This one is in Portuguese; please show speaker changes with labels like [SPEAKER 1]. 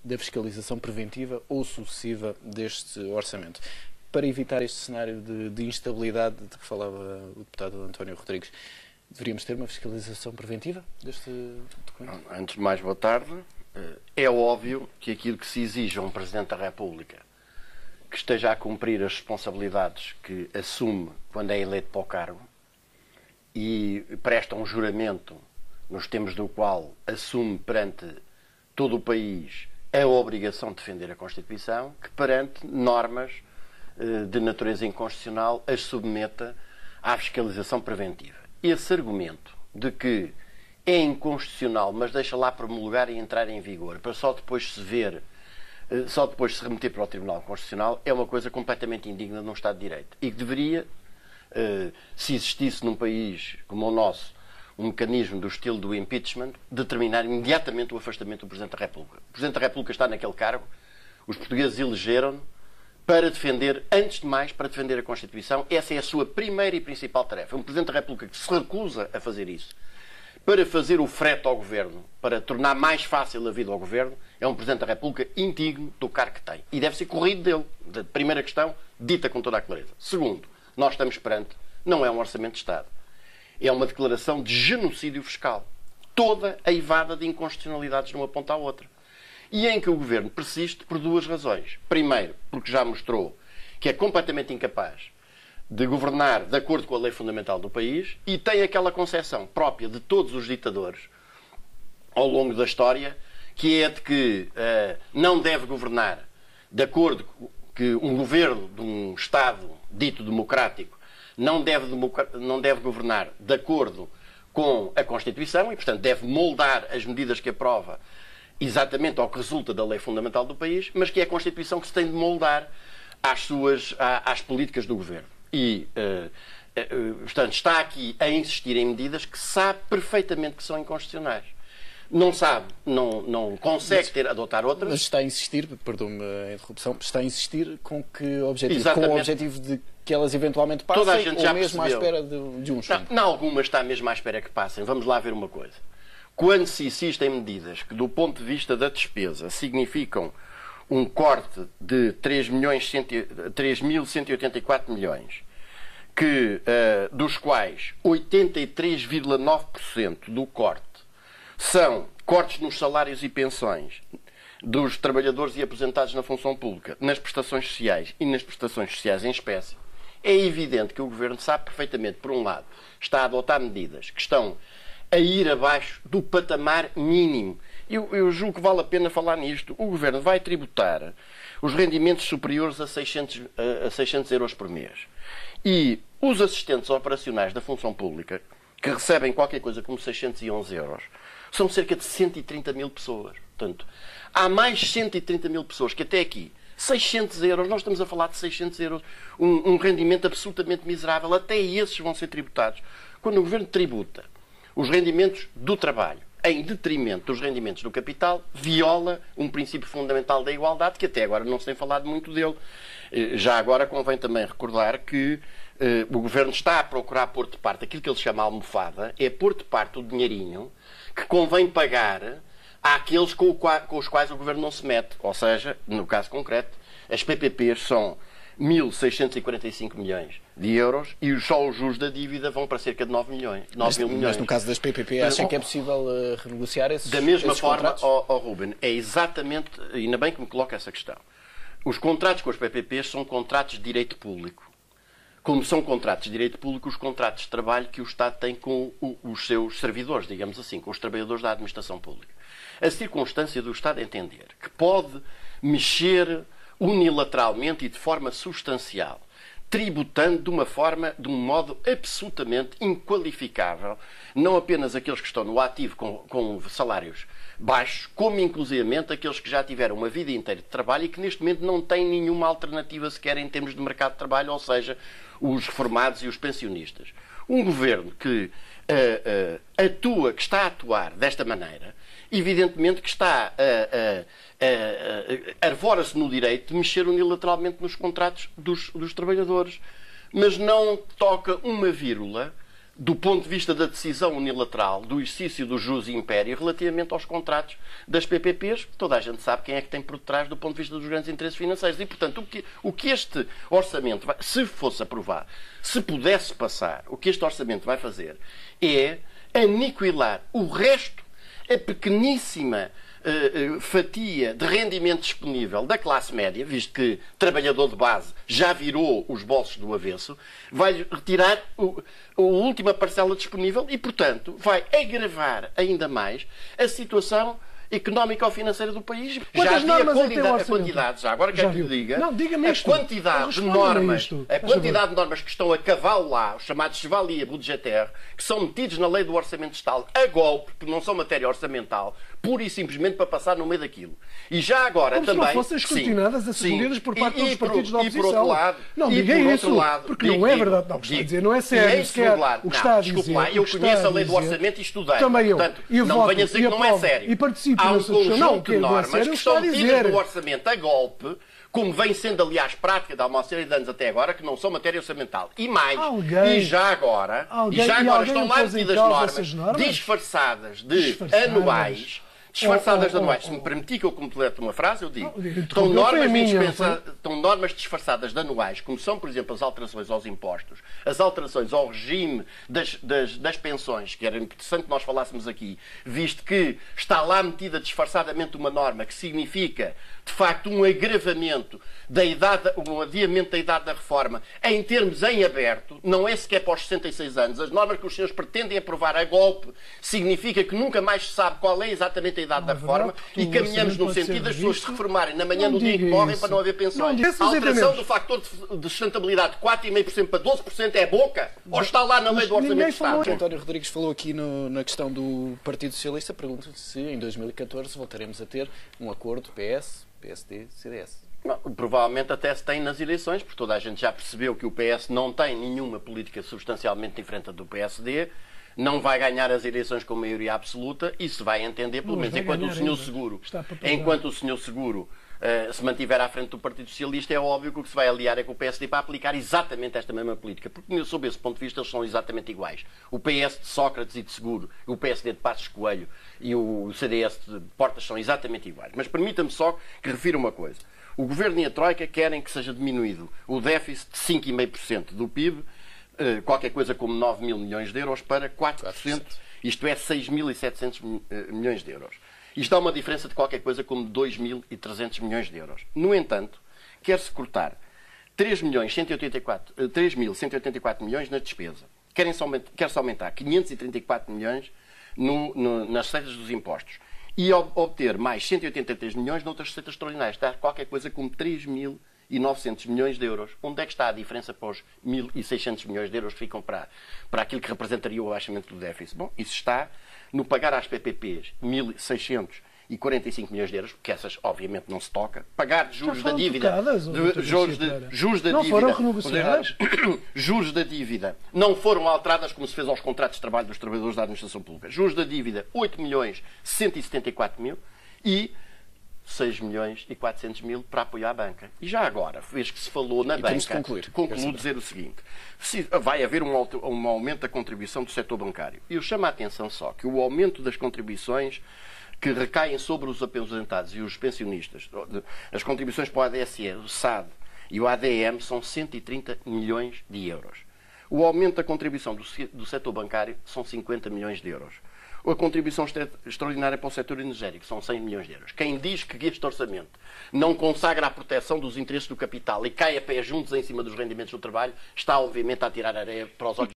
[SPEAKER 1] da fiscalização preventiva ou sucessiva deste orçamento. Para evitar este cenário de instabilidade de que falava o deputado António Rodrigues, deveríamos ter uma fiscalização preventiva deste documento?
[SPEAKER 2] Antes de mais, boa tarde. É óbvio que aquilo que se exige a um Presidente da República que esteja a cumprir as responsabilidades que assume quando é eleito para o cargo e presta um juramento nos termos do qual assume perante todo o país a obrigação de defender a Constituição, que perante normas de natureza inconstitucional as submeta à fiscalização preventiva. Esse argumento de que é inconstitucional, mas deixa lá promulgar e entrar em vigor, para só depois se ver, só depois se remeter para o Tribunal Constitucional, é uma coisa completamente indigna num Estado de Direito. E que deveria, se existisse num país como o nosso, um mecanismo do estilo do impeachment, determinar imediatamente o afastamento do Presidente da República. O Presidente da República está naquele cargo, os portugueses elegeram-no para defender, antes de mais, para defender a Constituição. Essa é a sua primeira e principal tarefa. Um Presidente da República que se recusa a fazer isso, para fazer o frete ao Governo, para tornar mais fácil a vida ao Governo, é um Presidente da República indigno do cargo que tem. E deve ser corrido dele. Da primeira questão, dita com toda a clareza. Segundo, nós estamos perante, não é um orçamento de Estado. É uma declaração de genocídio fiscal. Toda aivada de inconstitucionalidades de uma ponta à outra. E em que o Governo persiste por duas razões. Primeiro, porque já mostrou que é completamente incapaz de governar de acordo com a lei fundamental do país e tem aquela concepção própria de todos os ditadores ao longo da história, que é de que não deve governar de acordo com que um governo de um Estado dito democrático não deve governar de acordo com a Constituição e, portanto, deve moldar as medidas que aprova exatamente ao que resulta da lei fundamental do país, mas que é a Constituição que se tem de moldar às políticas do governo. E, portanto, está aqui a insistir em medidas que sabe perfeitamente que são inconstitucionais. Não sabe, não consegue adotar outras.
[SPEAKER 1] Mas está a insistir, perdoe-me a interrupção, está a insistir com que objetivo?
[SPEAKER 2] Exatamente.
[SPEAKER 1] Com o objetivo de que elas eventualmente passem,
[SPEAKER 2] toda a gente já
[SPEAKER 1] ou mesmo
[SPEAKER 2] percebeu.
[SPEAKER 1] à espera de um chumbo?
[SPEAKER 2] Não, algumas está mesmo à espera que passem. Vamos lá ver uma coisa. Quando se insiste em medidas que, do ponto de vista da despesa, significam um corte de 3.184 milhões, dos quais 83,9% do corte são cortes nos salários e pensões dos trabalhadores e aposentados na função pública, nas prestações sociais e nas prestações sociais em espécie, é evidente que o Governo sabe perfeitamente, por um lado, está a adotar medidas que estão a ir abaixo do patamar mínimo. Eu julgo que vale a pena falar nisto. O Governo vai tributar os rendimentos superiores a 600 euros por mês. E os assistentes operacionais da função pública, que recebem qualquer coisa como 611 euros, são cerca de 130 mil pessoas. Portanto, há mais 130 mil pessoas que até aqui, 600 euros, nós estamos a falar de 600 euros, um rendimento absolutamente miserável, até esses vão ser tributados. Quando o Governo tributa os rendimentos do trabalho em detrimento dos rendimentos do capital, viola um princípio fundamental da igualdade, que até agora não se tem falado muito dele. Já agora convém também recordar que o Governo está a procurar pôr de parte aquilo que ele chama almofada, é pôr de parte o dinheirinho que convém pagar àqueles com os quais o Governo não se mete. Ou seja, no caso concreto, as PPPs são 1.645 milhões de euros e só os juros da dívida vão para cerca de 9 mil milhões.
[SPEAKER 1] Mas no caso das PPP, acha que é possível renegociar esses
[SPEAKER 2] Da mesma forma,
[SPEAKER 1] contratos?
[SPEAKER 2] Ruben, é exatamente, ainda bem que me coloca essa questão. Os contratos com as PPPs são contratos de direito público. Como são contratos de direito público, os contratos de trabalho que o Estado tem com os seus servidores, digamos assim, com os trabalhadores da administração pública. A circunstância do Estado entender que pode mexer unilateralmente e de forma substancial, tributando de um modo absolutamente inqualificável, não apenas aqueles que estão no ativo com salários baixos, como inclusivamente aqueles que já tiveram uma vida inteira de trabalho e que neste momento não têm nenhuma alternativa sequer em termos de mercado de trabalho, ou seja, os reformados e os pensionistas. Um governo que que está a atuar desta maneira, evidentemente que está arvora-se no direito de mexer unilateralmente nos contratos dos trabalhadores, mas não toca uma vírgula do ponto de vista da decisão unilateral, do exercício do jus e império, relativamente aos contratos das PPPs, toda a gente sabe quem é que tem por detrás do ponto de vista dos grandes interesses financeiros. E, portanto, o que este orçamento, se fosse aprovado, se pudesse passar, o que este orçamento vai fazer é aniquilar o resto, a pequeníssima fatia de rendimento disponível da classe média, visto que trabalhador de base já virou os bolsos do avesso, vai retirar a última parcela disponível e, portanto, vai agravar ainda mais a situação económica ou financeira do país.
[SPEAKER 3] Quantas
[SPEAKER 2] Já havia
[SPEAKER 3] normas
[SPEAKER 2] a quantidade, já agora quero que lhe diga,
[SPEAKER 3] não, diga-me
[SPEAKER 2] a
[SPEAKER 3] isto.
[SPEAKER 2] quantidade de normas, a quantidade de normas que estão a cavalo lá, os chamados chevalier budgetaire, que são metidos na lei do Orçamento de Estado a golpe, porque não são matéria orçamental, pura e simplesmente para passar no meio daquilo. E já agora
[SPEAKER 3] como
[SPEAKER 2] também...
[SPEAKER 3] se não fossem escrutinadas, asseguradas por parte dos partidos da oposição.
[SPEAKER 2] E por outro lado...
[SPEAKER 3] Não, diga isso, porque não é verdade. Não, o que está a dizer não é sério. O que está a dizer...
[SPEAKER 2] Desculpe lá, eu conheço a lei do Orçamento e estudei.
[SPEAKER 3] Também eu.
[SPEAKER 2] Portanto,
[SPEAKER 3] e
[SPEAKER 2] não venha dizer que não é sério.
[SPEAKER 3] E participo
[SPEAKER 2] Há um
[SPEAKER 3] nessa discussão. Não,
[SPEAKER 2] conjunto de normas que estão metidas no Orçamento a golpe, como vem sendo, aliás, prática de há uma série de anos até agora, que não são matéria orçamental. E mais, e já agora estão lá metidas normas disfarçadas de anuais. Disfarçadas de anuais. Se me permitir que eu complete uma frase, eu digo. Estão normas disfarçadas de anuais, como são, por exemplo, as alterações aos impostos, as alterações ao regime das pensões, que era interessante que nós falássemos aqui, visto que está lá metida disfarçadamente uma norma que significa, de facto, um agravamento da idade, um adiamento da idade da reforma em termos em aberto, não é sequer para os 66 anos. As normas que os senhores pretendem aprovar a golpe significa que nunca mais se sabe qual é exatamente a idade da reforma e caminhamos no sentido das pessoas se reformarem na manhã do dia que morrem para não haver pensões. A alteração do fator de sustentabilidade de 4,5% para 12% é boca? Ou está lá na lei do Orçamento de Estado?
[SPEAKER 1] António Rodrigues falou aqui na questão do Partido Socialista. Pergunto se em 2014 voltaremos a ter um acordo PS, PSD, CDS.
[SPEAKER 2] Não, provavelmente até se tem nas eleições, porque toda a gente já percebeu que o PS não tem nenhuma política substancialmente diferente do PSD, não vai ganhar as eleições com maioria absoluta e se vai entender, pelo menos enquanto o senhor Seguro se mantiver à frente do Partido Socialista, é óbvio que o que se vai aliar é com o PSD para aplicar exatamente esta mesma política. Porque, sob esse ponto de vista, eles são exatamente iguais. O PS de Sócrates e de Seguro, o PSD de Passos Coelho e o CDS de Portas são exatamente iguais. Mas permita-me só que refira uma coisa. O Governo e a Troika querem que seja diminuído o déficit de 5,5% do PIB, qualquer coisa como 9 mil milhões de euros, para 4%, isto é, 6.700 milhões de euros. Isto dá uma diferença de qualquer coisa como 2.300 milhões de euros. No entanto, quer-se cortar 3.184 milhões na despesa. Quer-se aumentar 534 milhões nas receitas dos impostos. E obter mais 183 milhões noutras receitas extraordinárias. Dá qualquer coisa como 3.900 milhões de euros. Onde é que está a diferença para os 1.600 milhões de euros que ficam para aquilo que representaria o abaixamento do déficit? Bom, isso está no pagar às PPPs 1.645 milhões de euros, porque essas obviamente não se toca. Pagar de juros da dívida.
[SPEAKER 3] Não foram renegociadas?
[SPEAKER 2] Juros da dívida não foram alteradas como se fez aos contratos de trabalho dos trabalhadores da administração pública. Juros da dívida 8.174.000 e 6.400.000 para apoiar a banca. E já agora, vez que se falou na banca, concluo dizer o seguinte: vai haver um aumento da contribuição do setor bancário. E eu chamo a atenção só que o aumento das contribuições que recaem sobre os aposentados e os pensionistas, as contribuições para o ADSE, o SAD e o ADM são 130 milhões de euros. O aumento da contribuição do setor bancário são 50 milhões de euros. A contribuição extraordinária para o setor energético são 100 milhões de euros. Quem diz que este orçamento não consagra a proteção dos interesses do capital e cai a pé juntos em cima dos rendimentos do trabalho, está obviamente a tirar areia para os olhos